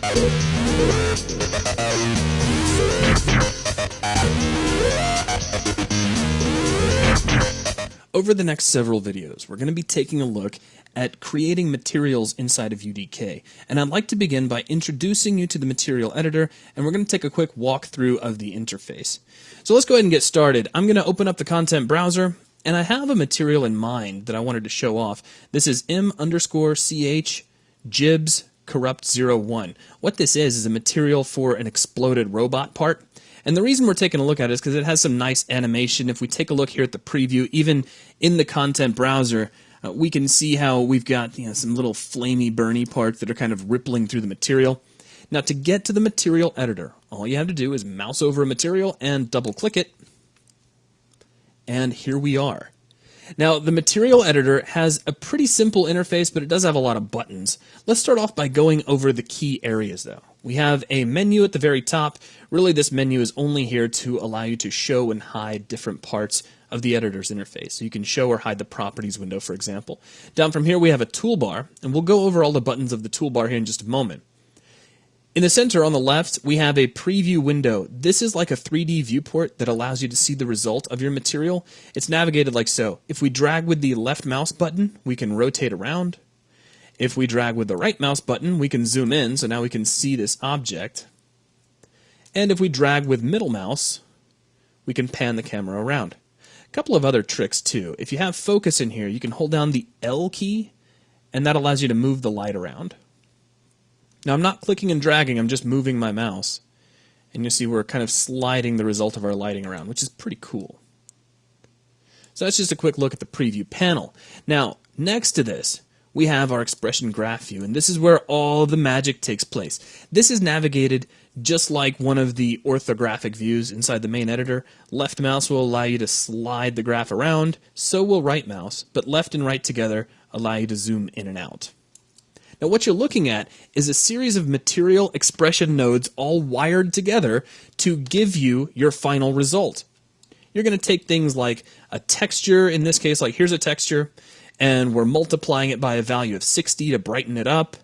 Over the next several videos, we're going to be taking a look at creating materials inside of UDK. And I'd like to begin by introducing you to the material editor, and we're going to take a quick walkthrough of the interface. So let's go ahead and get started. I'm going to open up the content browser, and I have a material in mind that I wanted to show off. This is m_ch jibs corrupt01. What this is a material for an exploded robot part. And the reason we're taking a look at it is because it has some nice animation. If we take a look here at the preview, even in the content browser, we can see how we've got some little flamey, burny parts that are kind of rippling through the material. Now, to get to the material editor, all you have to do is mouse over a material and double-click it. And here we are. Now, the material editor has a pretty simple interface, but it does have a lot of buttons. Let's start off by going over the key areas, though. We have a menu at the very top. Really, this menu is only here to allow you to show and hide different parts of the editor's interface. So you can show or hide the properties window, for example. Down from here, we have a toolbar, and we'll go over all the buttons of the toolbar here in just a moment. In the center on the left, we have a preview window. This is like a 3D viewport that allows you to see the result of your material. It's navigated like so. If we drag with the left mouse button, we can rotate around. If we drag with the right mouse button, we can zoom in, so now we can see this object. And if we drag with middle mouse, we can pan the camera around. A couple of other tricks too. If you have focus in here, you can hold down the L key, and that allows you to move the light around. Now, I'm not clicking and dragging, I'm just moving my mouse. And you see we're kind of sliding the result of our lighting around, which is pretty cool. So that's just a quick look at the preview panel. Now, next to this, we have our expression graph view, and this is where all of the magic takes place. This is navigated just like one of the orthographic views inside the main editor. Left mouse will allow you to slide the graph around, so will right mouse, but left and right together allow you to zoom in and out. Now, what you're looking at is a series of material expression nodes all wired together to give you your final result. You're going to take things like a texture, in this case, like here's a texture, and we're multiplying it by a value of 60 to brighten it up.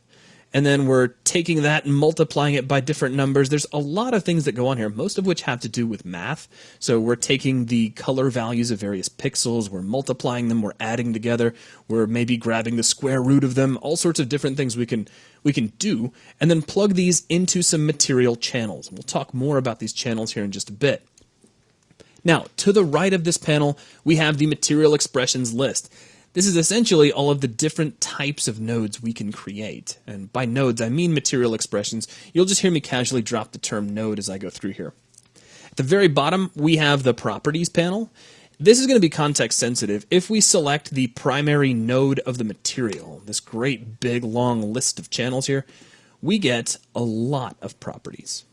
And then we're taking that and multiplying it by different numbers. There's a lot of things that go on here, most of which have to do with math. So we're taking the color values of various pixels, we're multiplying them, we're adding together, we're maybe grabbing the square root of them, all sorts of different things we can do, and then plug these into some material channels. We'll talk more about these channels here in just a bit. Now, to the right of this panel, we have the material expressions list. This is essentially all of the different types of nodes we can create. And by nodes, I mean material expressions. You'll just hear me casually drop the term node as I go through here. At the very bottom, we have the properties panel. This is going to be context sensitive. If we select the primary node of the material, this great big long list of channels here, we get a lot of properties.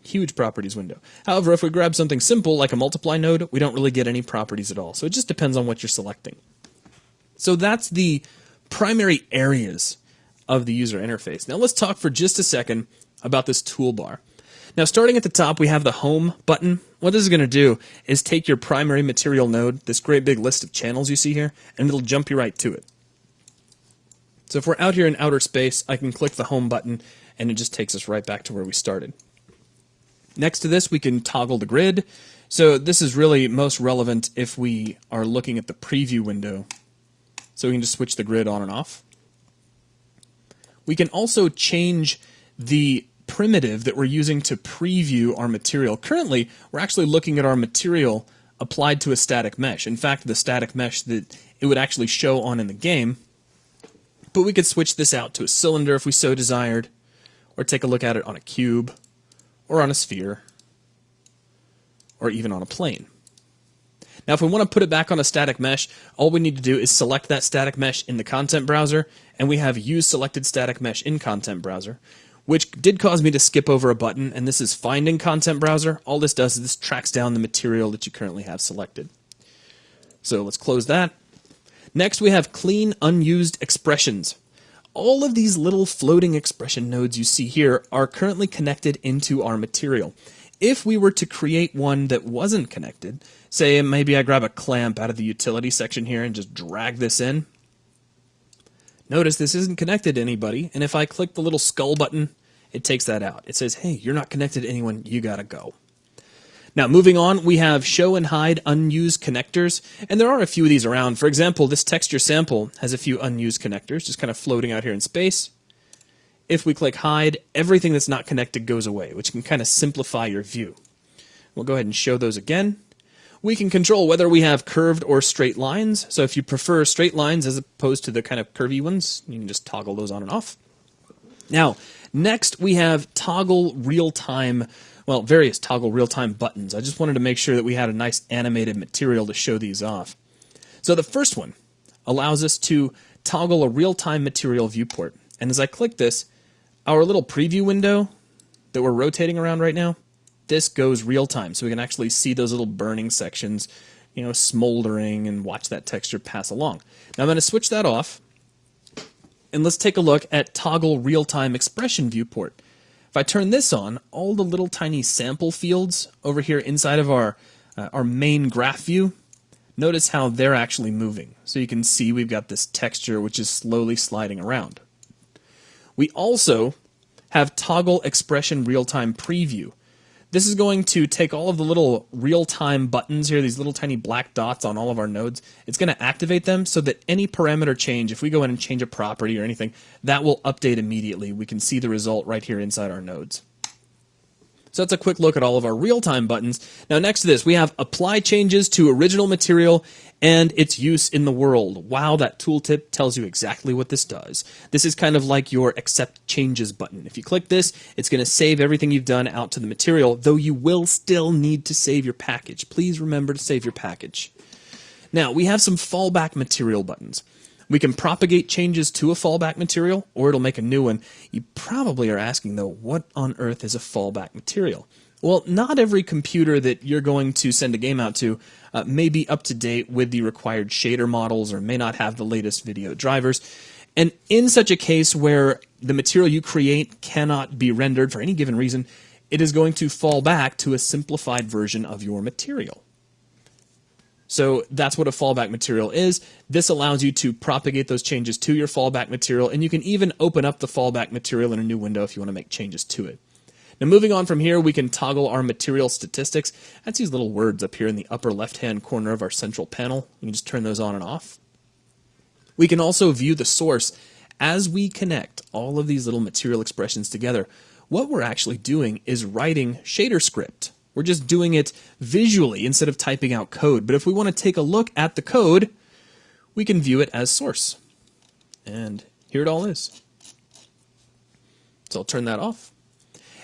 Huge properties window. However, if we grab something simple like a multiply node, we don't really get any properties at all. So it just depends on what you're selecting. So that's the primary areas of the user interface. Now let's talk for just a second about this toolbar. Now, starting at the top, we have the home button. What this is going to do is take your primary material node, this great big list of channels you see here, and it'll jump you right to it. So if we're out here in outer space, I can click the home button and it just takes us right back to where we started. Next to this, we can toggle the grid. So this is really most relevant if we are looking at the preview window. So we can just switch the grid on and off. We can also change the primitive that we're using to preview our material. Currently, we're actually looking at our material applied to a static mesh. In fact, the static mesh that it would actually show on in the game. But we could switch this out to a cylinder if we so desired, or take a look at it on a cube, or on a sphere, or even on a plane. Now, if we want to put it back on a static mesh, all we need to do is select that static mesh in the content browser, and we have Use Selected Static Mesh in Content Browser, which did cause me to skip over a button, and this is Finding Content Browser. All this does is this tracks down the material that you currently have selected. So let's close that. Next, we have Clean Unused Expressions. All of these little floating expression nodes you see here are currently connected into our material. If we were to create one that wasn't connected, say maybe I grab a clamp out of the utility section here and just drag this in. Notice this isn't connected to anybody, and if I click the little skull button it takes that out. It says, hey, you're not connected to anyone, you gotta go. Now, moving on, we have show and hide unused connectors, and there are a few of these around. For example, this texture sample has a few unused connectors, just kind of floating out here in space. If we click hide, everything that's not connected goes away, which can kind of simplify your view. We'll go ahead and show those again. We can control whether we have curved or straight lines, so if you prefer straight lines as opposed to the kind of curvy ones, you can just toggle those on and off. Now, next we have toggle real-time, well, various toggle real-time buttons. I just wanted to make sure that we had a nice animated material to show these off. So the first one allows us to toggle a real-time material viewport. And as I click this, our little preview window that we're rotating around right now, this goes real-time, so we can actually see those little burning sections, you know, smoldering, and watch that texture pass along. Now I'm going to switch that off, and let's take a look at toggle real-time expression viewport. If I turn this on, all the little tiny sample fields over here inside of our main graph view, notice how they're actually moving. So you can see we've got this texture which is slowly sliding around. We also have toggle expression real-time preview. This is going to take all of the little real-time buttons here, these little tiny black dots on all of our nodes. It's going to activate them so that any parameter change, if we go in and change a property or anything, that will update immediately. We can see the result right here inside our nodes. So that's a quick look at all of our real-time buttons. Now next to this, we have apply changes to original material and its use in the world. Wow, that tooltip tells you exactly what this does. This is kind of like your accept changes button. If you click this, it's going to save everything you've done out to the material, though you will still need to save your package. Please remember to save your package. Now, we have some fallback material buttons. We can propagate changes to a fallback material, or it'll make a new one. You probably are asking, though, what on earth is a fallback material? Well, not every computer that you're going to send a game out to may be up to date with the required shader models or may not have the latest video drivers. And in such a case where the material you create cannot be rendered for any given reason, it is going to fall back to a simplified version of your material. So that's what a fallback material is. This allows you to propagate those changes to your fallback material, and you can even open up the fallback material in a new window if you want to make changes to it. Now moving on from here, we can toggle our material statistics. That's these little words up here in the upper left-hand corner of our central panel. You can just turn those on and off. We can also view the source. As we connect all of these little material expressions together, what we're actually doing is writing shader script. We're just doing it visually instead of typing out code. But if we want to take a look at the code, we can view it as source. And here it all is. So I'll turn that off.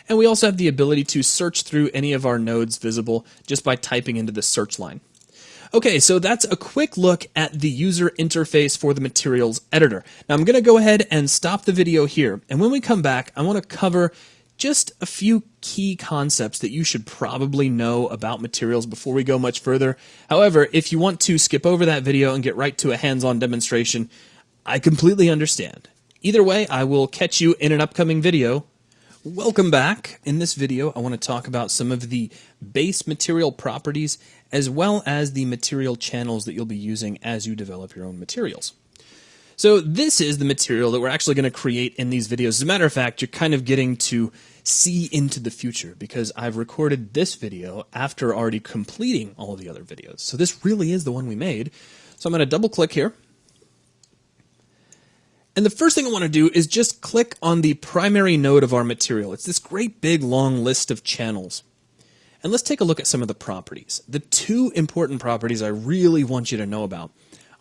And we also have the ability to search through any of our nodes visible just by typing into the search line. Okay, so that's a quick look at the user interface for the materials editor. Now I'm going to go ahead and stop the video here. And when we come back, I want to cover just a few key concepts that you should probably know about materials before we go much further. However, if you want to skip over that video and get right to a hands-on demonstration, I completely understand. Either way, I will catch you in an upcoming video. Welcome back. In this video, I want to talk about some of the base material properties as well as the material channels that you'll be using as you develop your own materials. So this is the material that we're actually going to create in these videos. As a matter of fact, you're kind of getting to see into the future because I've recorded this video after already completing all of the other videos. So this really is the one we made. So I'm going to double click here. And the first thing I want to do is just click on the primary node of our material. It's this great big long list of channels. And let's take a look at some of the properties. The two important properties I really want you to know about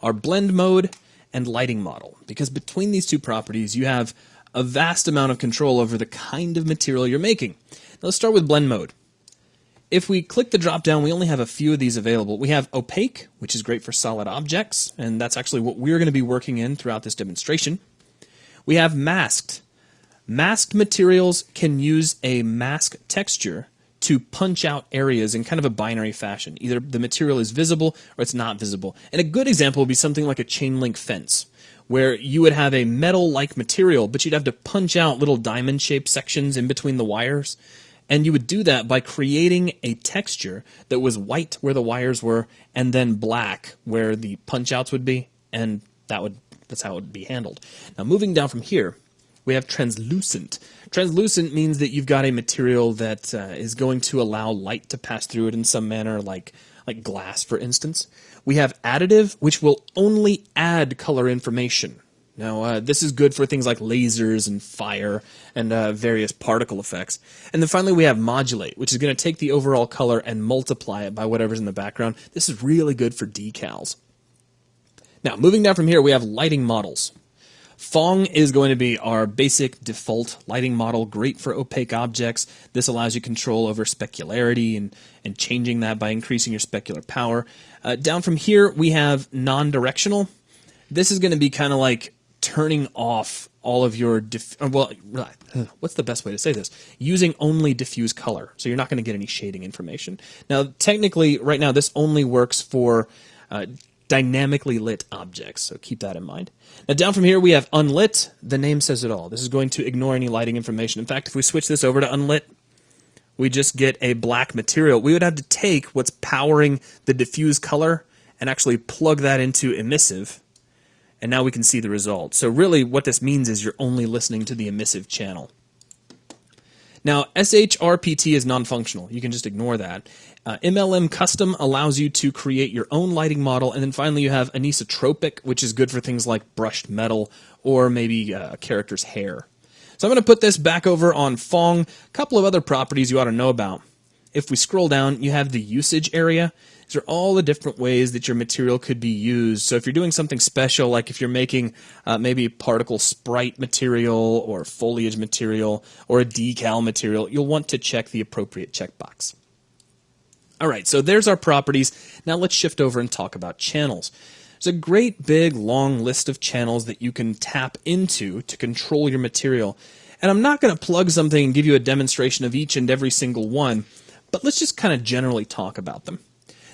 are blend mode and lighting model, because between these two properties you have a vast amount of control over the kind of material you're making. Now let's start with blend mode. If we click the drop down, we only have a few of these available. We have opaque, which is great for solid objects, and that's actually what we're going to be working in throughout this demonstration. We have masked. Masked materials can use a mask texture to punch out areas in kind of a binary fashion. Either the material is visible or it's not visible. And a good example would be something like a chain link fence, where you would have a metal-like material, but you'd have to punch out little diamond-shaped sections in between the wires. And you would do that by creating a texture that was white where the wires were and then black where the punch-outs would be, and that's how it would be handled. Now moving down from here, we have translucent. Translucent means that you've got a material that is going to allow light to pass through it in some manner, like glass, for instance. We have additive, which will only add color information. Now, this is good for things like lasers and fire and various particle effects. And then finally, we have modulate, which is going to take the overall color and multiply it by whatever's in the background. This is really good for decals. Now, moving down from here, we have lighting models. Phong is going to be our basic default lighting model, great for opaque objects. This allows you control over specularity and changing that by increasing your specular power. Down from here, we have non-directional. This is going to be kind of like turning off all of your, what's the best way to say this? Using only diffuse color, so you're not going to get any shading information. Now, technically, right now, this only works for dynamically lit objects, so keep that in mind. Now, down from here, we have unlit. The name says it all. This is going to ignore any lighting information. In fact, if we switch this over to unlit, we just get a black material. We would have to take what's powering the diffuse color and actually plug that into emissive, and now we can see the result. So really what this means is you're only listening to the emissive channel. Now, SHRPT is non-functional. You can just ignore that. MLM Custom allows you to create your own lighting model, and then finally you have anisotropic, which is good for things like brushed metal or maybe a character's hair. So I'm going to put this back over on Phong. A couple of other properties you ought to know about. If we scroll down, you have the usage area. These are all the different ways that your material could be used. So if you're doing something special, like if you're making maybe particle sprite material or foliage material or a decal material, you'll want to check the appropriate checkbox. All right, so there's our properties. Now let's shift over and talk about channels. There's a great big long list of channels that you can tap into to control your material. And I'm not going to plug something and give you a demonstration of each and every single one, but let's just kind of generally talk about them.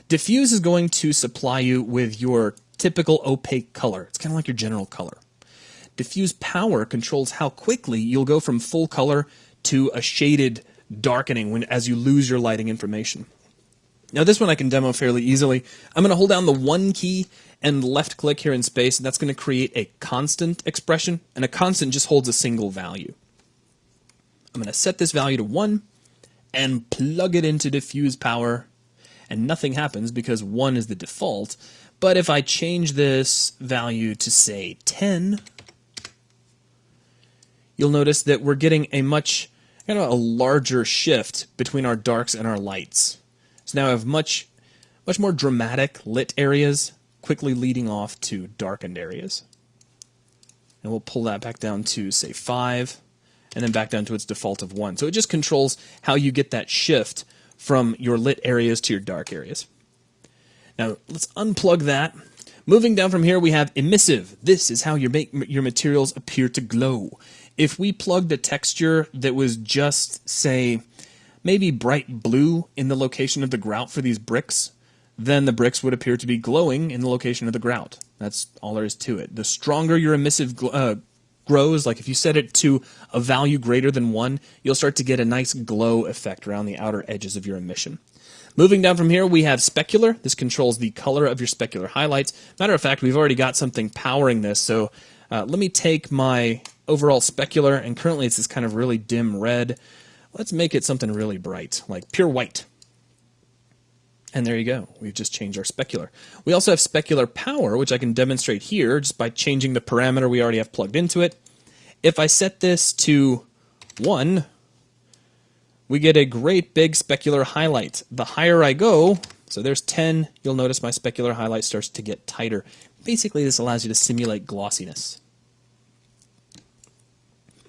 Diffuse is going to supply you with your typical opaque color. It's kind of like your general color. Diffuse power controls how quickly you'll go from full color to a shaded darkening as you lose your lighting information. Now this one I can demo fairly easily. I'm going to hold down the 1 key and left click here in space, and that's going to create a constant expression, and a constant just holds a single value. I'm going to set this value to 1 and plug it into diffuse power, and nothing happens because 1 is the default. But if I change this value to, say, 10, you'll notice that we're getting a much kind of a larger shift between our darks and our lights. So now I have much more dramatic lit areas quickly leading off to darkened areas. And we'll pull that back down to, say, 5, and then back down to its default of 1. So it just controls how you get that shift from your lit areas to your dark areas. Now let's unplug that. Moving down from here, we have emissive. This is how your materials appear to glow. If we plugged a texture that was just, say, maybe bright blue in the location of the grout for these bricks, then the bricks would appear to be glowing in the location of the grout. That's all there is to it. The stronger your emissive grows, like if you set it to a value greater than 1, you'll start to get a nice glow effect around the outer edges of your emission. Moving down from here, we have specular. This controls the color of your specular highlights. Matter of fact, we've already got something powering this, so let me take my overall specular, and currently it's this kind of really dim red. Let's make it something really bright, like pure white. And there you go. We've just changed our specular. We also have specular power, which I can demonstrate here just by changing the parameter we already have plugged into it. If I set this to 1, we get a great big specular highlight. The higher I go, so there's 10, you'll notice my specular highlight starts to get tighter. Basically, this allows you to simulate glossiness.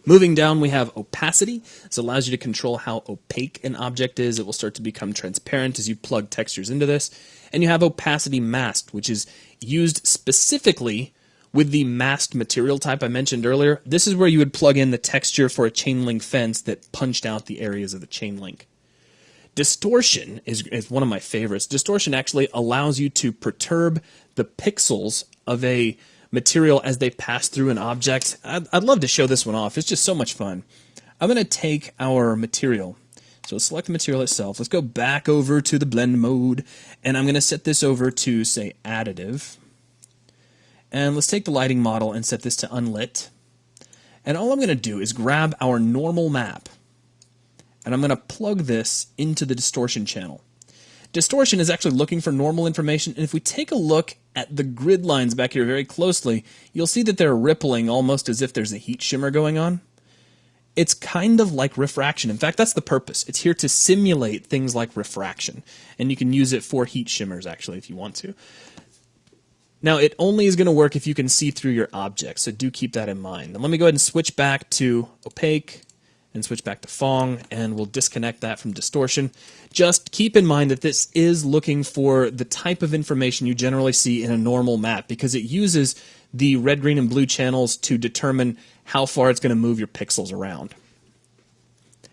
Moving down, we have opacity. This allows you to control how opaque an object is. It will start to become transparent as you plug textures into this. And you have opacity masked, which is used specifically with the masked material type I mentioned earlier. This is where you would plug in the texture for a chain link fence that punched out the areas of the chain link. Distortion is one of my favorites. Distortion actually allows you to perturb the pixels of a material as they pass through an object. I'd love to show this one off. It's just so much fun. I'm going to take our material. So let's select the material itself. Let's go back over to the blend mode, and I'm going to set this over to, say, additive. And let's take the lighting model and set this to unlit. And all I'm going to do is grab our normal map, and I'm going to plug this into the distortion channel. Distortion is actually looking for normal information, and if we take a look at the grid lines back here very closely, you'll see that they're rippling almost as if there's a heat shimmer going on. It's kind of like refraction. In fact, that's the purpose. It's here to simulate things like refraction, and you can use it for heat shimmers actually if you want to. Now, it only is going to work if you can see through your object, so do keep that in mind. And let me go ahead and switch back to opaque and switch back to Phong, and we'll disconnect that from distortion. Just keep in mind that this is looking for the type of information you generally see in a normal map, because it uses the red, green, and blue channels to determine how far it's going to move your pixels around.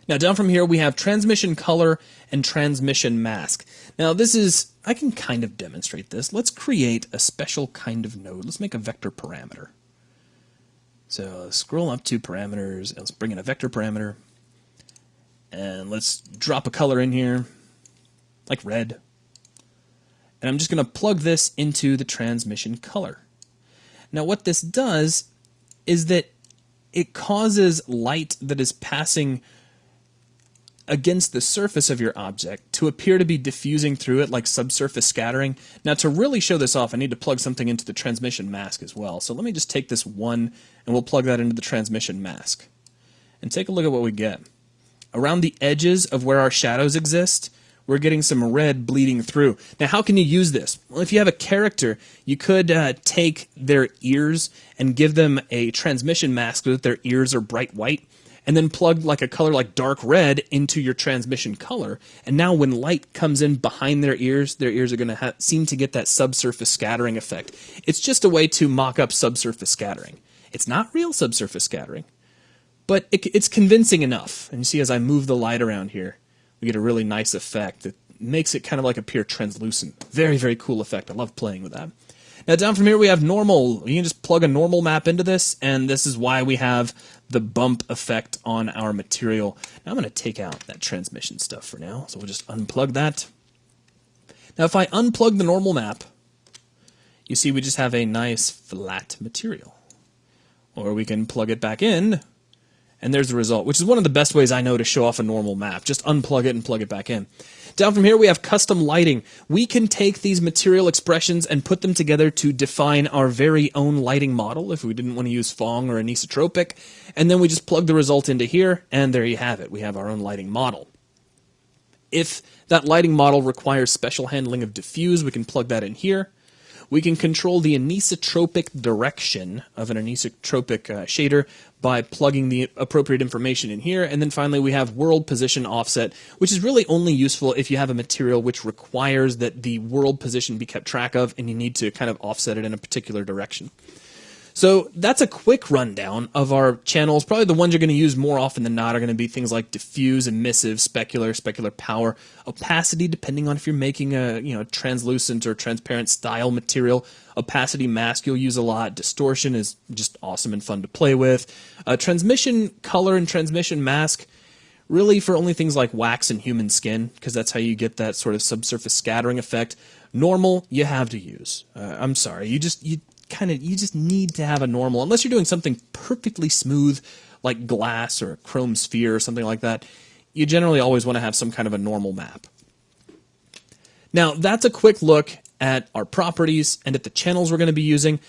Now down from here we have transmission color and transmission mask. Now this is, I can kind of demonstrate this. Let's create a special kind of node. Let's make a vector parameter. So scroll up to parameters, and let's bring in a vector parameter, and let's drop a color in here, like red. And I'm just going to plug this into the transmission color. Now what this does is that it causes light that is passing against the surface of your object to appear to be diffusing through it like subsurface scattering. Now to really show this off, I need to plug something into the transmission mask as well. So let me just take this one and we'll plug that into the transmission mask. And take a look at what we get. Around the edges of where our shadows exist, we're getting some red bleeding through. Now how can you use this? Well, if you have a character, you could take their ears and give them a transmission mask so that their ears are bright white, and then plug like a color like dark red into your transmission color. And now when light comes in behind their ears are going to seem to get that subsurface scattering effect. It's just a way to mock up subsurface scattering. It's not real subsurface scattering, but it's convincing enough. And you see as I move the light around here, we get a really nice effect that makes it kind of like appear translucent. Very, very cool effect. I love playing with that. Now down from here we have normal. You can just plug a normal map into this, and this is why we have the bump effect on our material. Now I'm going to take out that transmission stuff for now, so we'll just unplug that. Now if I unplug the normal map, you see we just have a nice flat material. Or we can plug it back in, and there's the result, which is one of the best ways I know to show off a normal map. Just unplug it and plug it back in. Down from here we have custom lighting. We can take these material expressions and put them together to define our very own lighting model if we didn't want to use Phong or anisotropic, and then we just plug the result into here, and there you have it. We have our own lighting model. If that lighting model requires special handling of diffuse, we can plug that in here. We can control the anisotropic direction of an anisotropic shader by plugging the appropriate information in here. And then finally we have world position offset, which is really only useful if you have a material which requires that the world position be kept track of and you need to kind of offset it in a particular direction. So that's a quick rundown of our channels. Probably the ones you're going to use more often than not are going to be things like diffuse, emissive, specular power, opacity, depending on if you're making a translucent or transparent style material. Opacity mask you'll use a lot. Distortion is just awesome and fun to play with. Transmission color and transmission mask really for only things like wax and human skin, because that's how you get that sort of subsurface scattering effect. Normal you have to use. I'm sorry, you just need to have a normal, unless you're doing something perfectly smooth like glass or a chrome sphere or something like that. You generally always want to have some kind of a normal map. Now that's a quick look at our properties and at the channels we're going to be using.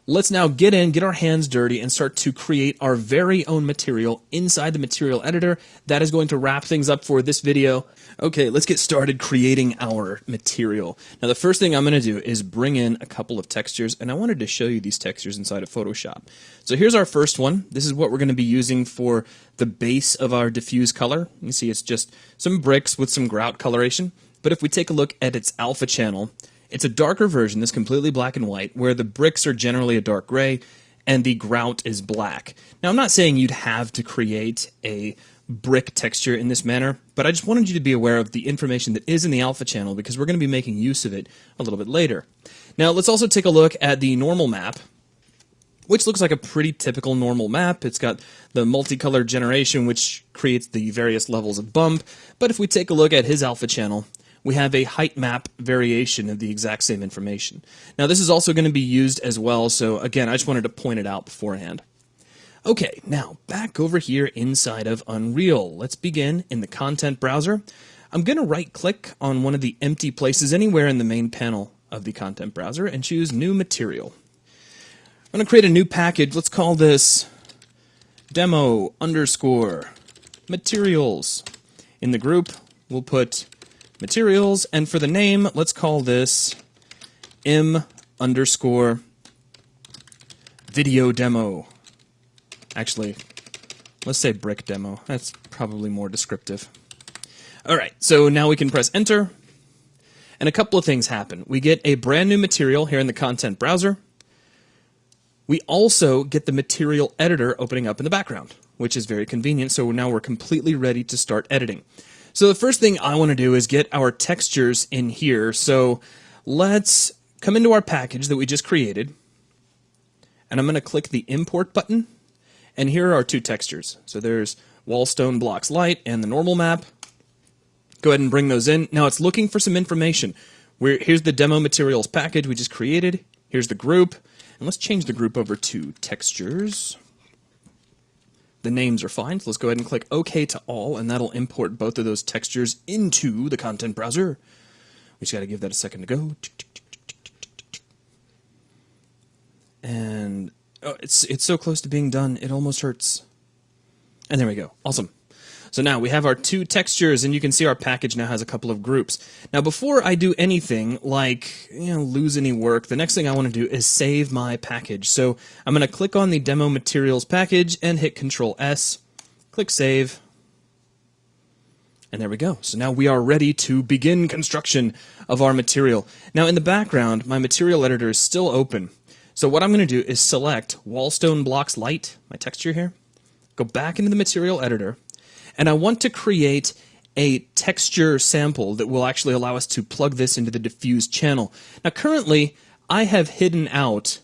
Let's now get our hands dirty and start to create our very own material inside the material editor. That is going to wrap things up for this video. Okay, let's get started creating our material. Now the first thing I'm going to do is bring in a couple of textures, and I wanted to show you these textures inside of Photoshop. So here's our first one. This is what we're going to be using for the base of our diffuse color. You see it's just some bricks with some grout coloration. But if we take a look at its alpha channel, it's a darker version, this completely black and white, where the bricks are generally a dark gray and the grout is black. Now I'm not saying you'd have to create a brick texture in this manner, but I just wanted you to be aware of the information that is in the alpha channel because we're going to be making use of it a little bit later. Now let's also take a look at the normal map, which looks like a pretty typical normal map. It's got the multicolor generation, which creates the various levels of bump. But if we take a look at his alpha channel, we have a height map variation of the exact same information. Now this is also going to be used as well, so again, I just wanted to point it out beforehand. Okay, now back over here inside of Unreal. Let's begin in the content browser. I'm going to right click on one of the empty places anywhere in the main panel of the content browser and choose New Material. I'm going to create a new package. Let's call this demo underscore materials. In the group, we'll put materials, and for the name, let's call this m underscore video demo. Actually, let's say brick demo. That's probably more descriptive. All right, so now we can press enter, and a couple of things happen. We get a brand new material here in the content browser. We also get the material editor opening up in the background, which is very convenient. So now we're completely ready to start editing. So the first thing I want to do is get our textures in here. So let's come into our package that we just created, and I'm going to click the import button. And here are our two textures. So there's Wallstone Blocks Light and the normal map. Go ahead and bring those in. Now it's looking for some information. Here's the demo materials package we just created. Here's the group. And let's change the group over to textures. The names are fine. So let's go ahead and click OK to all, and that'll import both of those textures into the content browser. We just got to give that a second to go. And oh, it's so close to being done, it almost hurts. And there we go. Awesome. So now we have our two textures, and you can see our package now has a couple of groups. Now before I do anything like lose any work, the next thing I want to do is save my package. So I'm going to click on the demo materials package and hit Control S, click save, and there we go. So now we are ready to begin construction of our material. Now in the background, my material editor is still open. So what I'm going to do is select Wallstone Blocks Light, my texture here, go back into the material editor, and I want to create a texture sample that will actually allow us to plug this into the diffuse channel. Now currently, I have hidden out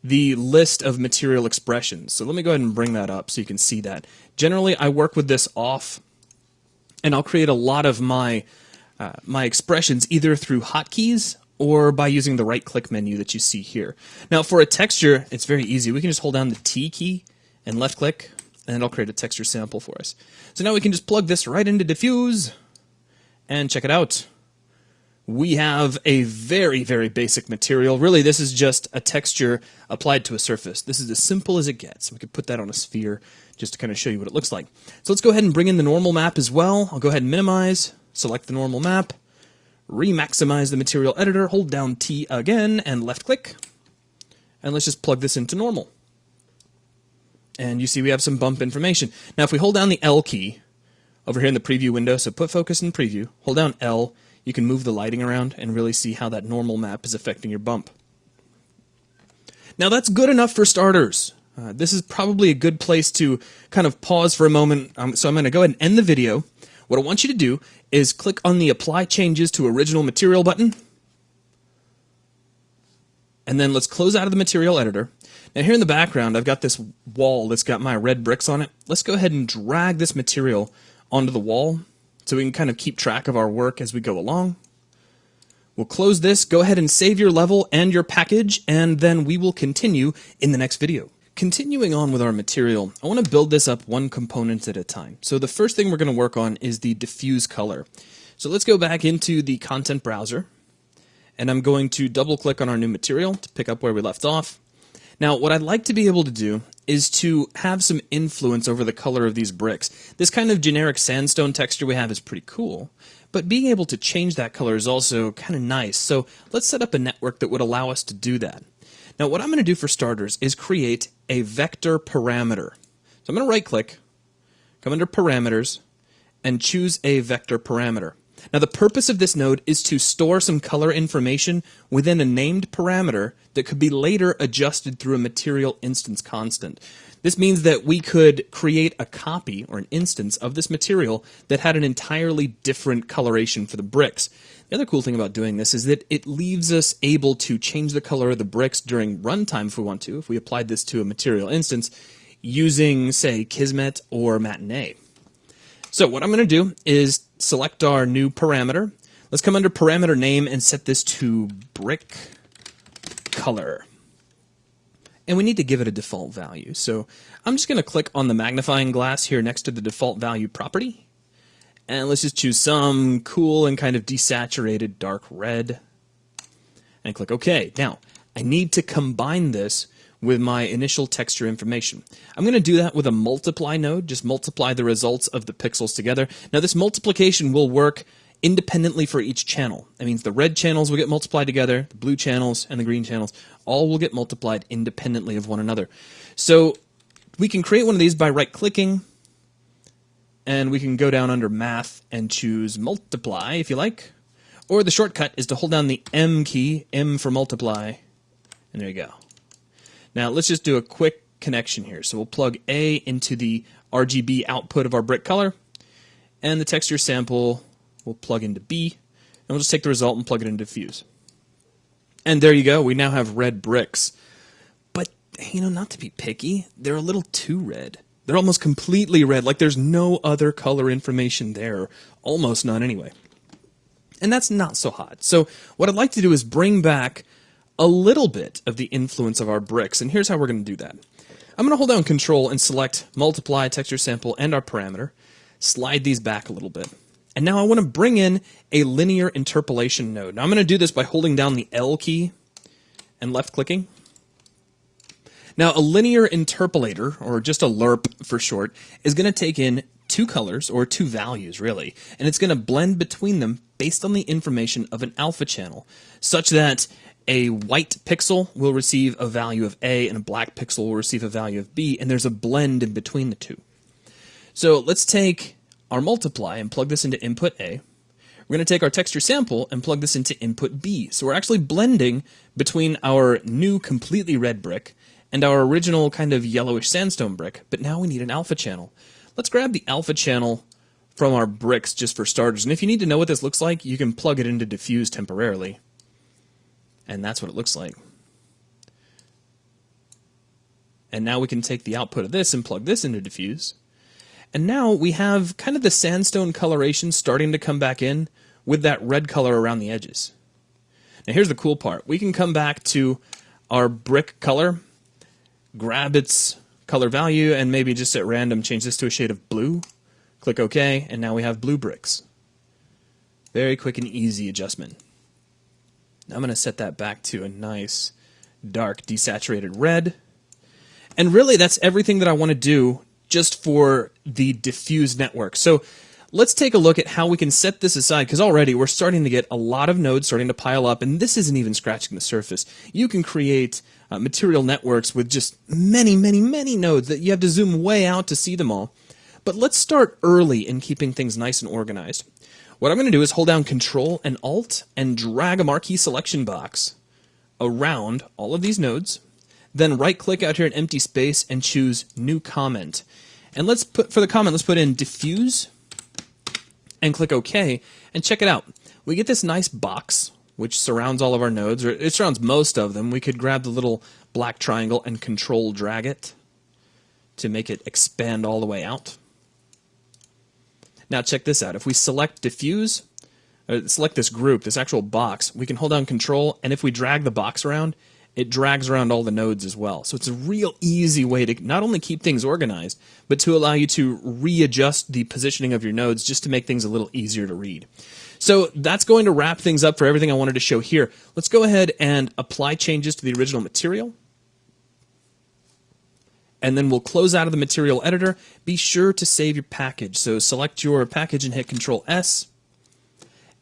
the list of material expressions. So let me go ahead and bring that up so you can see that. Generally, I work with this off, and I'll create a lot of my expressions either through hotkeys or by using the right-click menu that you see here. Now for a texture, it's very easy. We can just hold down the T key and left-click, and it'll create a texture sample for us. So now we can just plug this right into diffuse, and check it out. We have a very, very basic material. Really, this is just a texture applied to a surface. This is as simple as it gets. We could put that on a sphere just to kind of show you what it looks like. So let's go ahead and bring in the normal map as well. I'll go ahead and minimize, select the normal map, re-maximize the material editor, hold down T again, and left-click. And let's just plug this into normal. And you see we have some bump information. Now if we hold down the L key over here in the preview window, so put focus in preview, hold down L, you can move the lighting around and really see how that normal map is affecting your bump. Now that's good enough for starters. This is probably a good place to kind of pause for a moment. So I'm going to go ahead and end the video. What I want you to do is click on the Apply Changes to Original Material button. And then let's close out of the material editor. Now here in the background, I've got this wall that's got my red bricks on it. Let's go ahead and drag this material onto the wall so we can kind of keep track of our work as we go along. We'll close this, go ahead and save your level and your package, and then we will continue in the next video. Continuing on with our material, I want to build this up one component at a time. So the first thing we're going to work on is the diffuse color. So let's go back into the content browser, and I'm going to double click on our new material to pick up where we left off. Now what I'd like to be able to do is to have some influence over the color of these bricks. This kind of generic sandstone texture we have is pretty cool, but being able to change that color is also kind of nice. So let's set up a network that would allow us to do that. Now what I'm going to do for starters is create a vector parameter. So I'm going to right click, come under parameters, and choose a vector parameter. Now the purpose of this node is to store some color information within a named parameter that could be later adjusted through a material instance constant. This means that we could create a copy or an instance of this material that had an entirely different coloration for the bricks. The other cool thing about doing this is that it leaves us able to change the color of the bricks during runtime if we want to, if we applied this to a material instance using, say, Kismet or Matinee. So what I'm going to do is select our new parameter. Let's come under parameter name and set this to brick color. and we need to give it a default value. So I'm just going to click on the magnifying glass here next to the default value property, and let's just choose some cool and kind of desaturated dark red, and click OK. Now, I need to combine this with my initial texture information. I'm going to do that with a multiply node, just multiply the results of the pixels together. Now this multiplication will work independently for each channel. That means the red channels will get multiplied together, the blue channels and the green channels all will get multiplied independently of one another. So we can create one of these by right-clicking, and we can go down under Math and choose Multiply if you like. Or the shortcut is to hold down the M key, M for multiply, and there you go. Now let's just do a quick connection here. So we'll plug A into the RGB output of our brick color, and the texture sample will plug into B, and we'll just take the result and plug it into diffuse. And there you go, we now have red bricks. But, you know, not to be picky, they're a little too red. They're almost completely red, like there's no other color information there, almost none anyway. And that's not so hot. So what I'd like to do is bring back a little bit of the influence of our bricks, and here's how we're going to do that. I'm going to hold down Control and select Multiply, Texture Sample, and our parameter, slide these back a little bit, and now I want to bring in a linear interpolation node. Now I'm going to do this by holding down the L key and left-clicking. Now a linear interpolator, or just a LERP for short, is going to take in two colors, or two values really, and it's going to blend between them based on the information of an alpha channel, such that a white pixel will receive a value of A and a black pixel will receive a value of B, and there's a blend in between the two. So let's take our multiply and plug this into input A. We're going to take our texture sample and plug this into input B. So we're actually blending between our new completely red brick and our original kind of yellowish sandstone brick, but now we need an alpha channel. Let's grab the alpha channel from our bricks just for starters, and if you need to know what this looks like, you can plug it into diffuse temporarily. And that's what it looks like. And now we can take the output of this and plug this into diffuse. And now we have kind of the sandstone coloration starting to come back in with that red color around the edges. Now here's the cool part. We can come back to our brick color, grab its color value, and maybe just at random change this to a shade of blue. Click OK, and now we have blue bricks. Very quick and easy adjustment. I'm going to set that back to a nice dark desaturated red. And really that's everything that I want to do just for the diffuse network. So let's take a look at how we can set this aside, because already we're starting to get a lot of nodes starting to pile up, and this isn't even scratching the surface. You can create material networks with just many, many, many nodes that you have to zoom way out to see them all. But let's start early in keeping things nice and organized. What I'm going to do is hold down Control and Alt and drag a marquee selection box around all of these nodes. Then right-click out here in empty space and choose New Comment. And let's put, for the comment, let's put in Diffuse and click OK. And check it out. We get this nice box which surrounds all of our nodes, or it surrounds most of them. We could grab the little black triangle and Control drag it to make it expand all the way out. Now check this out. If we select diffuse, select this group, this actual box, we can hold down Control, and if we drag the box around, it drags around all the nodes as well. So it's a real easy way to not only keep things organized, but to allow you to readjust the positioning of your nodes just to make things a little easier to read. So that's going to wrap things up for everything I wanted to show here. Let's go ahead and apply changes to the original material. And then we'll close out of the material editor. Be sure to save your package. So select your package and hit Control S.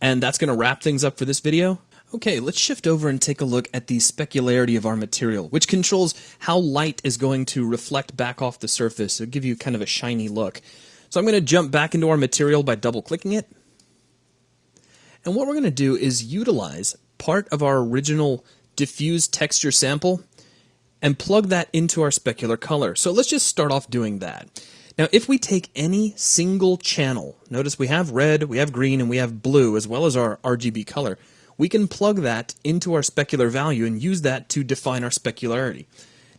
And that's going to wrap things up for this video. Okay, let's shift over and take a look at the specularity of our material, which controls how light is going to reflect back off the surface. It'll give you kind of a shiny look. So I'm going to jump back into our material by double-clicking it. And what we're going to do is utilize part of our original diffuse texture sample and plug that into our specular color. So let's just start off doing that. Now, if we take any single channel, notice we have red, we have green, and we have blue, as well as our RGB color, we can plug that into our specular value and use that to define our specularity.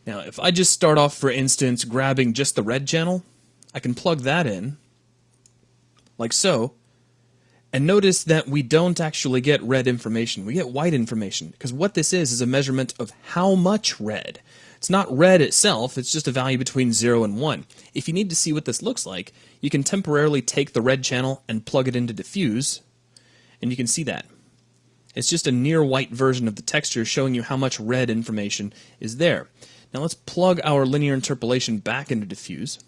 Now, if I just start off, for instance, grabbing just the red channel, I can plug that in, like so, and notice that we don't actually get red information. We get white information, because what this is a measurement of how much red. It's not red itself, it's just a value between 0 and 1. If you need to see what this looks like, you can temporarily take the red channel and plug it into diffuse, and you can see that. It's just a near white version of the texture showing you how much red information is there. Now let's plug our linear interpolation back into diffuse.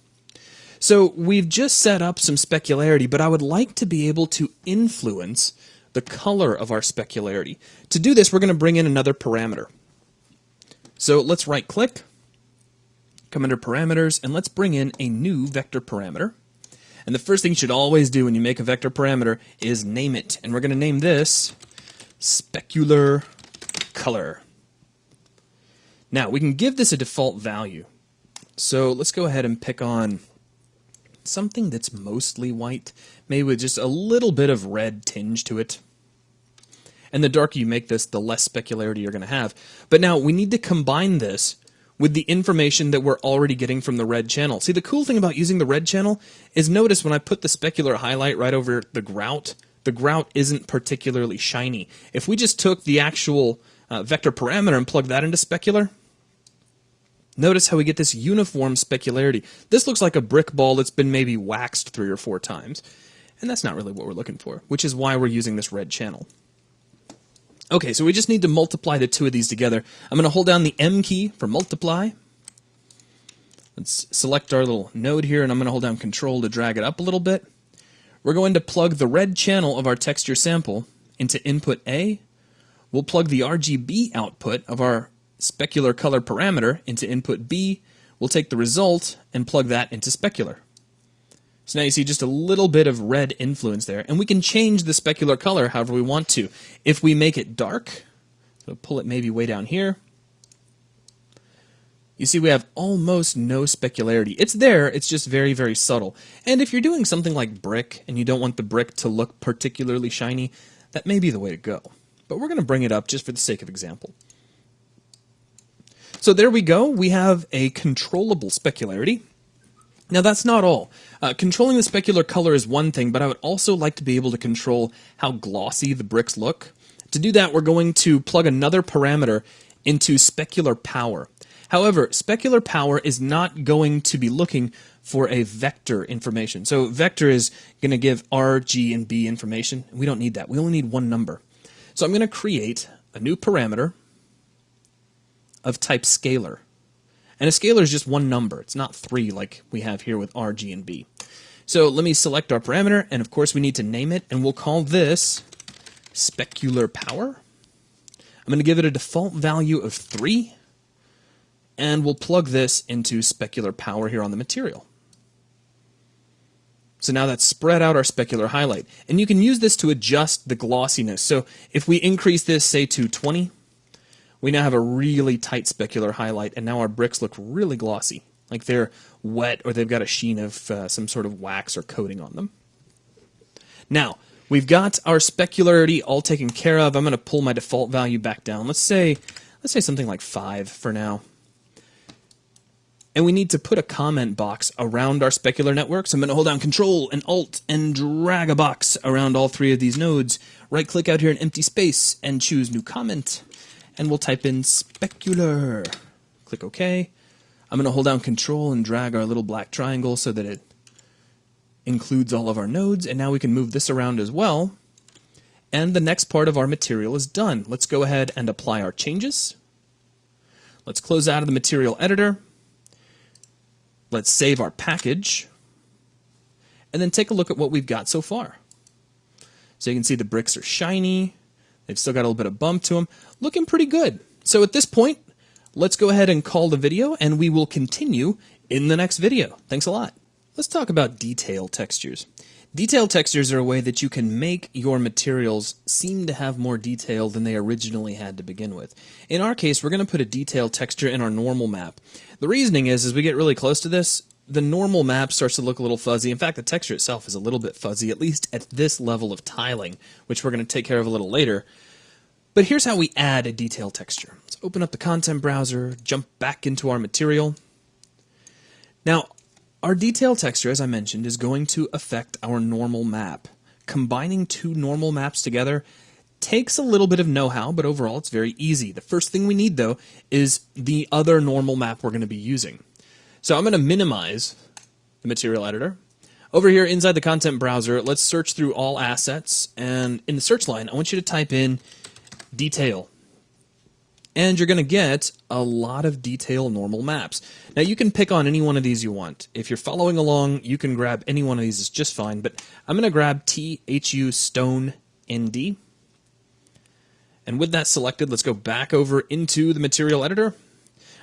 So we've just set up some specularity, but I would like to be able to influence the color of our specularity. To do this, we're going to bring in another parameter. So let's right click, come under parameters, and let's bring in a new vector parameter. And the first thing you should always do when you make a vector parameter is name it. And we're going to name this specular color. Now we can give this a default value. So let's go ahead and pick on something that's mostly white, maybe with just a little bit of red tinge to it. And the darker you make this, the less specularity you're going to have. But now we need to combine this with the information that we're already getting from the red channel. See, the cool thing about using the red channel is notice when I put the specular highlight right over the grout isn't particularly shiny. If we just took the actual vector parameter and plugged that into specular, notice how we get this uniform specularity. This looks like a brick ball that's been maybe waxed 3 or 4 times. And that's not really what we're looking for, which is why we're using this red channel. Okay, so we just need to multiply the two of these together. I'm going to hold down the M key for multiply. Let's select our little node here, and I'm going to hold down Control to drag it up a little bit. We're going to plug the red channel of our texture sample into input A. We'll plug the RGB output of our specular color parameter into input B. We'll take the result and plug that into specular. So now you see just a little bit of red influence there, and we can change the specular color however we want to. If we make it dark, so pull it maybe way down here, you see we have almost no specularity. It's there, it's just very, very subtle. And if you're doing something like brick and you don't want the brick to look particularly shiny, that may be the way to go. But we're going to bring it up just for the sake of example. So there we go, we have a controllable specularity. Now that's not all. Controlling the specular color is one thing, but I would also like to be able to control how glossy the bricks look. To do that, we're going to plug another parameter into specular power. However, specular power is not going to be looking for a vector information. So vector is going to give R, G, and B information. We don't need that. We only need one number. So I'm going to create a new parameter of type scalar. And a scalar is just one number. It's not 3 like we have here with R, G, and B. So let me select our parameter, and of course we need to name it, and we'll call this specular power. I'm going to give it a default value of 3, and we'll plug this into specular power here on the material. So now that's spread out our specular highlight. And you can use this to adjust the glossiness. So if we increase this, say, to 20, we now have a really tight specular highlight, and now our bricks look really glossy, like they're wet or they've got a sheen of some sort of wax or coating on them. Now, we've got our specularity all taken care of. I'm going to pull my default value back down. Let's say something like 5 for now. And we need to put a comment box around our specular network. So I'm going to hold down Control and Alt and drag a box around all 3 of these nodes. Right-click out here in empty space and choose New Comment. And we'll type in specular. Click OK. I'm going to hold down Control and drag our little black triangle so that it includes all of our nodes. And now we can move this around as well. And the next part of our material is done. Let's go ahead and apply our changes. Let's close out of the material editor. Let's save our package. And then take a look at what we've got so far. So you can see the bricks are shiny. They've still got a little bit of bump to them. Looking pretty good. So at this point, let's go ahead and call the video, and we will continue in the next video. Thanks a lot. Let's talk about detail textures. Detail textures are a way that you can make your materials seem to have more detail than they originally had to begin with. In our case, we're going to put a detail texture in our normal map. The reasoning is, as we get really close to this, the normal map starts to look a little fuzzy. In fact, the texture itself is a little bit fuzzy, at least at this level of tiling, which we're going to take care of a little later. But here's how we add a detail texture. Let's open up the content browser, jump back into our material. Now, our detail texture, as I mentioned, is going to affect our normal map. Combining 2 normal maps together takes a little bit of know-how, but overall it's very easy. The first thing we need, though, is the other normal map we're going to be using. So I'm going to minimize the material editor. Over here inside the content browser, let's search through all assets, and in the search line, I want you to type in detail. And you're going to get a lot of detail normal maps. Now you can pick on any one of these you want. If you're following along, you can grab any one of these, it's just fine, but I'm going to grab THU Stone ND. And with that selected, let's go back over into the material editor.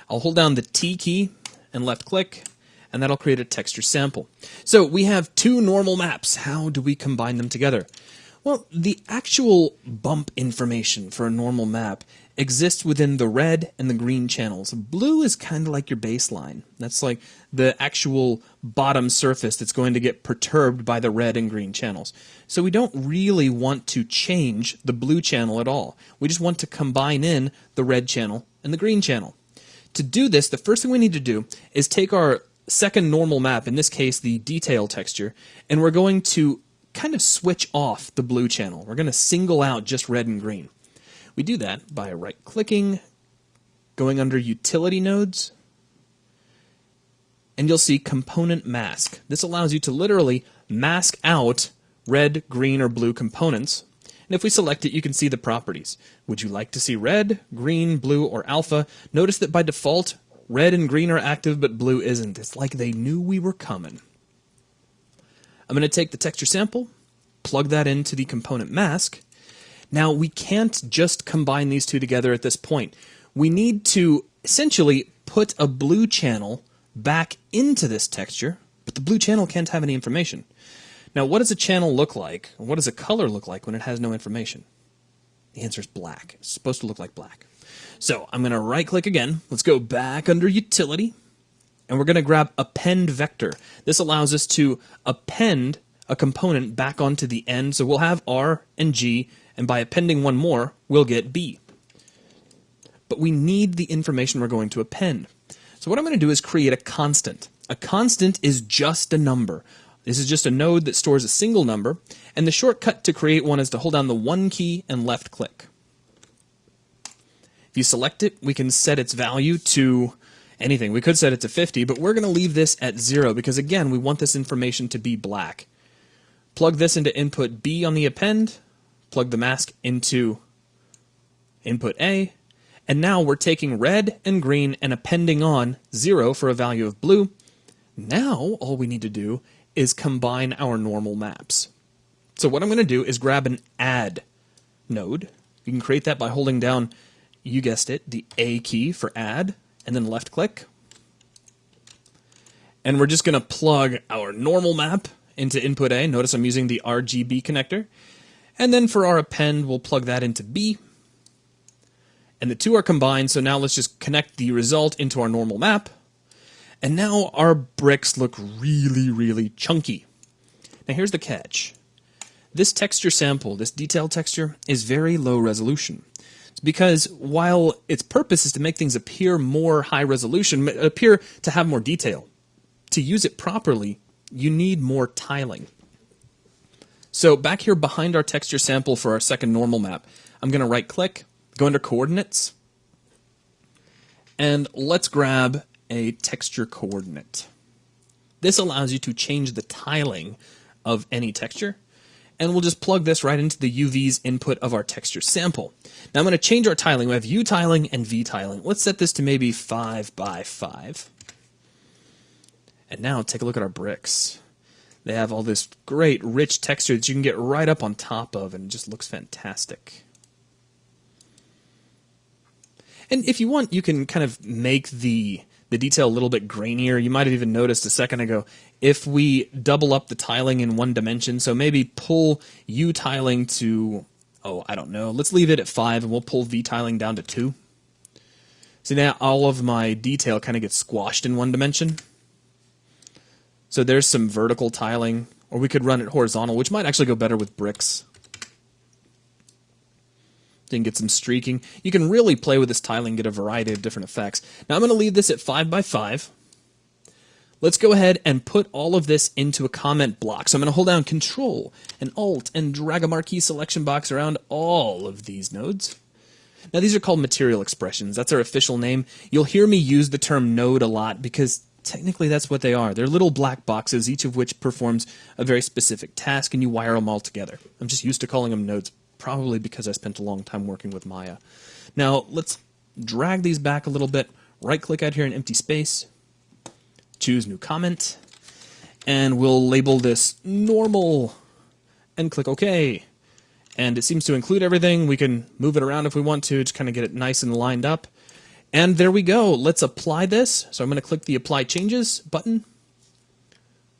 I'll hold down the T key and left click, and that'll create a texture sample. So we have two normal maps. How do we combine them together? Well, the actual bump information for a normal map exists within the red and the green channels. Blue is kind of like your baseline. That's like the actual bottom surface that's going to get perturbed by the red and green channels. So we don't really want to change the blue channel at all. We just want to combine in the red channel and the green channel. To do this, the first thing we need to do is take our second normal map, in this case the detail texture, and we're going to kind of switch off the blue channel. We're going to single out just red and green. We do that by right-clicking, going under Utility Nodes, and you'll see Component Mask. This allows you to literally mask out red, green, or blue components. And if we select it, you can see the properties. Would you like to see red, green, blue, or alpha? Notice that by default, red and green are active, but blue isn't. It's like they knew we were coming. I'm going to take the texture sample, plug that into the component mask. Now, we can't just combine these two together at this point. We need to essentially put a blue channel back into this texture, but the blue channel can't have any information. Now, what does a channel look like? What does a color look like when it has no information? The answer is black. It's supposed to look like black. So I'm going to right-click again. Let's go back under Utility, and we're going to grab Append Vector. This allows us to append a component back onto the end. So we'll have R and G, and by appending one more, we'll get B. But we need the information we're going to append. So what I'm going to do is create a constant. A constant is just a number. This is just a node that stores a single number, and the shortcut to create one is to hold down the 1 key and left click. If you select it, we can set its value to anything. We could set it to 50, but we're going to leave this at 0 because, again, we want this information to be black. Plug this into input B on the append, plug the mask into input A, and now we're taking red and green and appending on 0 for a value of blue. Now all we need to do is combine our normal maps. So what I'm going to do is grab an add node. You can create that by holding down, you guessed it, the A key for add, and then left click. And we're just going to plug our normal map into input A. Notice I'm using the RGB connector. And then for our append, we'll plug that into B. And the two are combined, so now let's just connect the result into our normal map. And now our bricks look really, really chunky. Now here's the catch. This texture sample, this detail texture, is very low resolution. It's because while its purpose is to make things appear more high resolution, appear to have more detail, to use it properly, you need more tiling. So back here behind our texture sample for our second normal map, I'm going to right click, go under coordinates, and let's grab a texture coordinate. This allows you to change the tiling of any texture, and we'll just plug this right into the UV's input of our texture sample. Now I'm going to change our tiling. We have U tiling and V tiling. Let's set this to maybe 5 by 5. And now take a look at our bricks. They have all this great rich texture that you can get right up on top of, and it just looks fantastic. And if you want, you can kind of make the detail a little bit grainier. You might have even noticed a second ago, if we double up the tiling in one dimension, so maybe pull U tiling to, oh, I don't know, let's leave it at 5, and we'll pull V tiling down to 2. So now all of my detail kind of gets squashed in one dimension. So there's some vertical tiling, or we could run it horizontal, which might actually go better with bricks. You can get some streaking. You can really play with this tiling, get a variety of different effects. Now I'm going to leave this at 5 by 5. Let's go ahead and put all of this into a comment block. So I'm going to hold down Control and Alt and drag a marquee selection box around all of these nodes. Now these are called material expressions. That's our official name. You'll hear me use the term node a lot because technically that's what they are. They're little black boxes, each of which performs a very specific task, and you wire them all together. I'm just used to calling them nodes, probably because I spent a long time working with Maya. Now let's drag these back a little bit. Right-click out here in empty space. Choose New Comment, and we'll label this Normal, and click OK. And it seems to include everything. We can move it around if we want to kind of get it nice and lined up. And there we go. Let's apply this. So I'm going to click the Apply Changes button.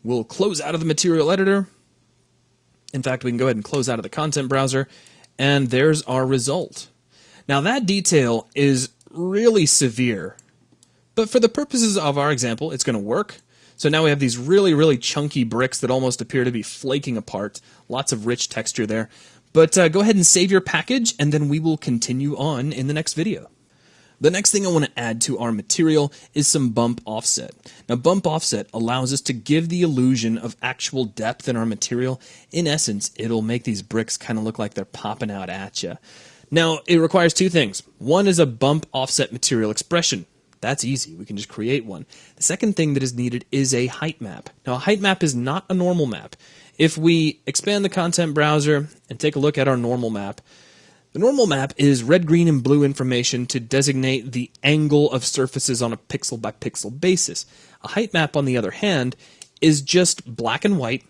We'll close out of the material editor. In fact, we can go ahead and close out of the content browser, and there's our result. Now that detail is really severe. But for the purposes of our example, it's going to work. So now we have these really, really chunky bricks that almost appear to be flaking apart. Lots of rich texture there. But go ahead and save your package, and then we will continue on in the next video. The next thing I want to add to our material is some bump offset. Now bump offset allows us to give the illusion of actual depth in our material. In essence, it'll make these bricks kind of look like they're popping out at you. Now it requires two things. One is a bump offset material expression. That's easy. We can just create one. The second thing that is needed is a height map. Now, a height map is not a normal map. If we expand the content browser and take a look at our normal map, the normal map is red, green, and blue information to designate the angle of surfaces on a pixel-by-pixel basis. A height map, on the other hand, is just black and white,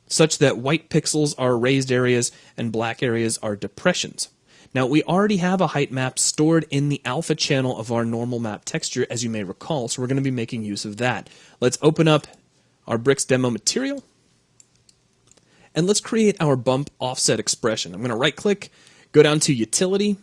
such that white pixels are raised areas and black areas are depressions. Now, we already have a height map stored in the alpha channel of our normal map texture, as you may recall, so we're going to be making use of that. Let's open up our bricks demo material, and let's create our bump offset expression. I'm going to right-click, go down to Utility,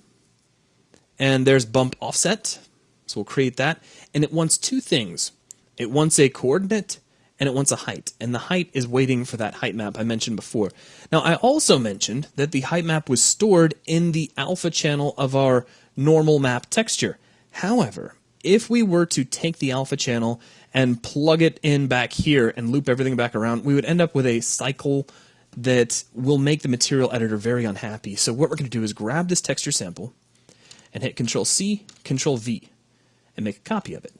and there's bump offset, so we'll create that, and it wants two things. It wants a coordinate, and it wants a height, and the height is waiting for that height map I mentioned before. Now, I also mentioned that the height map was stored in the alpha channel of our normal map texture. However, if we were to take the alpha channel and plug it in back here and loop everything back around, we would end up with a cycle that will make the material editor very unhappy. So what we're going to do is grab this texture sample and hit Control-C, Control-V, and make a copy of it,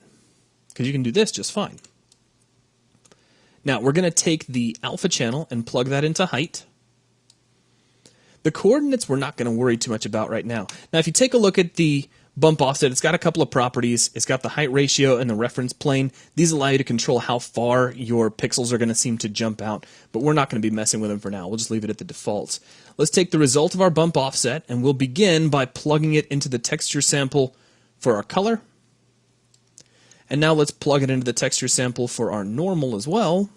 because you can do this just fine. Now, we're going to take the alpha channel and plug that into height. The coordinates we're not going to worry too much about right now. Now, if you take a look at the bump offset, it's got a couple of properties. It's got the height ratio and the reference plane. These allow you to control how far your pixels are going to seem to jump out, but we're not going to be messing with them for now. We'll just leave it at the defaults. Let's take the result of our bump offset, and we'll begin by plugging it into the texture sample for our color. And now let's plug it into the texture sample for our normal as well.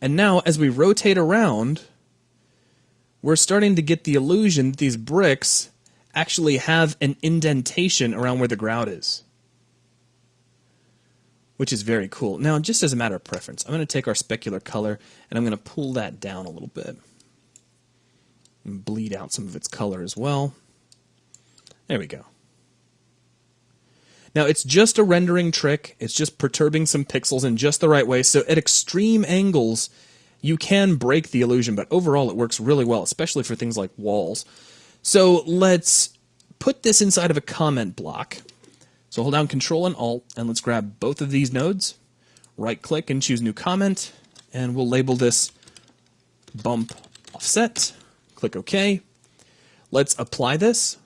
And now, as we rotate around, we're starting to get the illusion that these bricks actually have an indentation around where the grout is, which is very cool. Now, just as a matter of preference, I'm going to take our specular color and I'm going to pull that down a little bit and bleed out some of its color as well. There we go. Now, it's just a rendering trick. It's just perturbing some pixels in just the right way. So at extreme angles, you can break the illusion, but overall it works really well, especially for things like walls. So let's put this inside of a comment block. So hold down Control and Alt, and let's grab both of these nodes, right-click and choose New Comment, and we'll label this Bump Offset. Click OK. Let's apply this.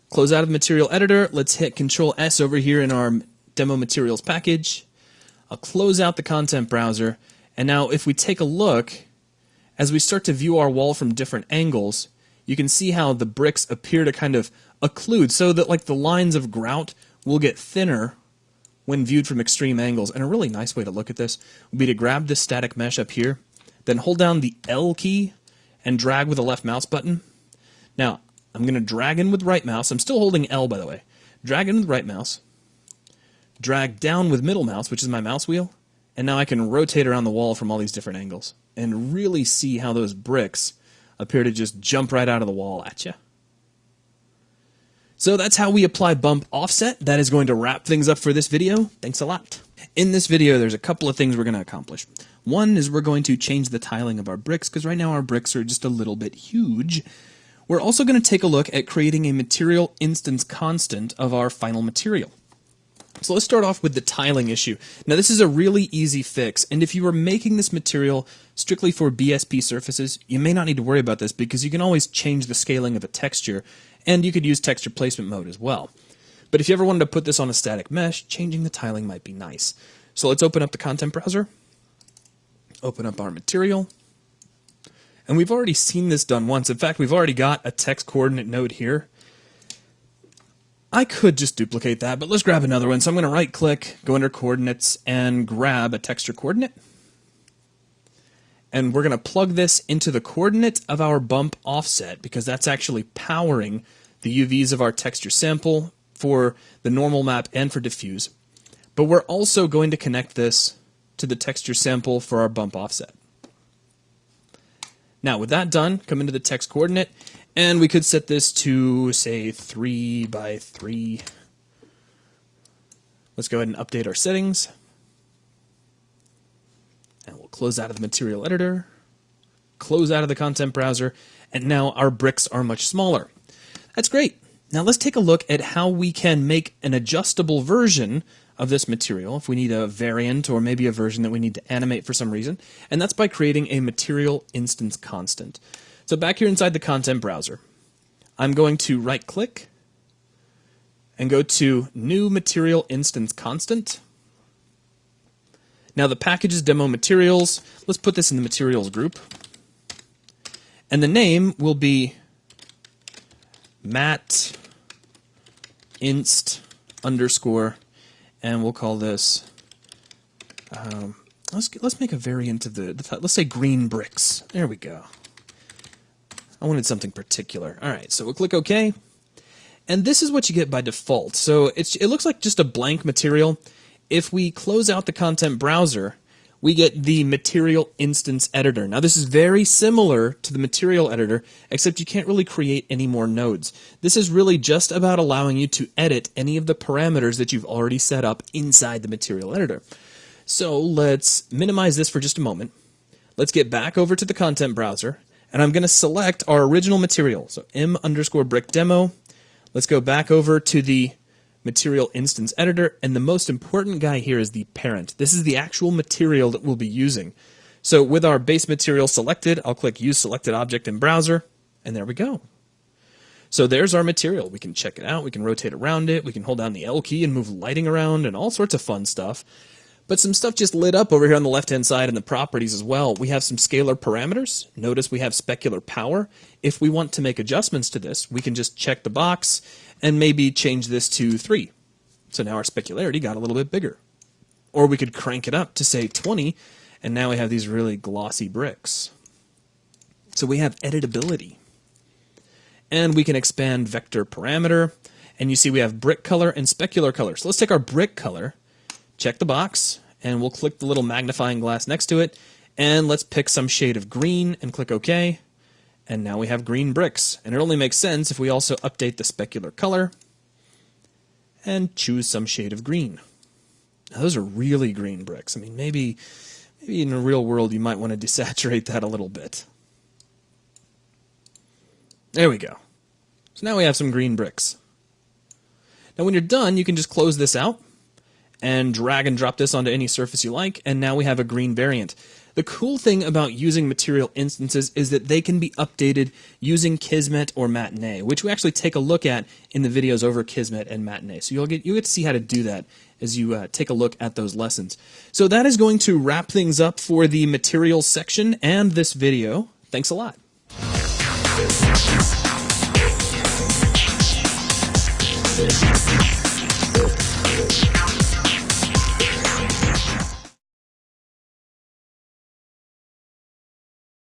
Close out of the material editor. Let's hit Control-S over here in our demo materials package. I'll close out the content browser. And now if we take a look, as we start to view our wall from different angles, you can see how the bricks appear to kind of occlude, so that like the lines of grout will get thinner when viewed from extreme angles. And a really nice way to look at this would be to grab this static mesh up here, then hold down the L key and drag with the left mouse button. Now, I'm going to drag in with right mouse. I'm still holding L, by the way. Drag in with right mouse. Drag down with middle mouse, which is my mouse wheel. And now I can rotate around the wall from all these different angles and really see how those bricks appear to just jump right out of the wall at you. So that's how we apply bump offset. That is going to wrap things up for this video. Thanks a lot. In this video, there's a couple of things we're going to accomplish. One is we're going to change the tiling of our bricks, because right now our bricks are just a little bit huge. We're also going to take a look at creating a material instance constant of our final material. So let's start off with the tiling issue. Now this is a really easy fix, and if you are making this material strictly for BSP surfaces, you may not need to worry about this because you can always change the scaling of a texture, and you could use texture placement mode as well. But if you ever wanted to put this on a static mesh, changing the tiling might be nice. So let's open up the content browser, open up our material, and we've already seen this done once. In fact, we've already got a text coordinate node here. I could just duplicate that, but let's grab another one. So I'm going to right click, go under coordinates, and grab a texture coordinate. And we're going to plug this into the coordinate of our bump offset, because that's actually powering the UVs of our texture sample for the normal map and for diffuse. But we're also going to connect this to the texture sample for our bump offset. Now with that done, come into the text coordinate, and we could set this to, say, 3 by 3. Let's go ahead and update our settings. And we'll close out of the material editor, close out of the content browser, and now our bricks are much smaller. That's great. Now let's take a look at how we can make an adjustable version of this material if we need a variant or maybe a version that we need to animate for some reason, and that's by creating a material instance constant. So back here inside the content browser, I'm going to right click and go to New Material Instance Constant. Now the package is demo materials. Let's put this in the materials group. And the name will be mat inst underscore, and we'll call this, let's make a variant of let's say green bricks. There we go. I wanted something particular. All right, so we'll click OK. And this is what you get by default. So it looks like just a blank material. If we close out the content browser, we get the material instance editor. Now this is very similar to the material editor, except you can't really create any more nodes. This is really just about allowing you to edit any of the parameters that you've already set up inside the material editor. So let's minimize this for just a moment. Let's get back over to the content browser, and I'm going to select our original material. So m_brick_demo. Let's go back over to the material instance editor, and the most important guy here is the parent. This is the actual material that we'll be using. So with our base material selected, I'll click Use Selected Object in Browser, and there we go. So there's our material. We can check it out, we can rotate around it, we can hold down the L key and move lighting around and all sorts of fun stuff. But some stuff just lit up over here on the left-hand side in the properties as well. We have some scalar parameters. Notice we have specular power. If we want to make adjustments to this, we can just check the box and maybe change this to 3. So now our specularity got a little bit bigger. Or we could crank it up to, say, 20, and now we have these really glossy bricks. So we have editability. And we can expand vector parameter. And you see we have brick color and specular color. So let's take our brick color, check the box, and we'll click the little magnifying glass next to it, and let's pick some shade of green and click OK. And now we have green bricks. And it only makes sense if we also update the specular color and choose some shade of green. Now those are really green bricks. I mean, maybe in the real world you might want to desaturate that a little bit. There we go. So now we have some green bricks. Now when you're done, you can just close this out and drag and drop this onto any surface you like, and now we have a green variant. The cool thing about using material instances is that they can be updated using Kismet or Matinee, which we actually take a look at in the videos over Kismet and Matinee. So you get to see how to do that as you take a look at those lessons. So that is going to wrap things up for the materials section and this video. Thanks a lot.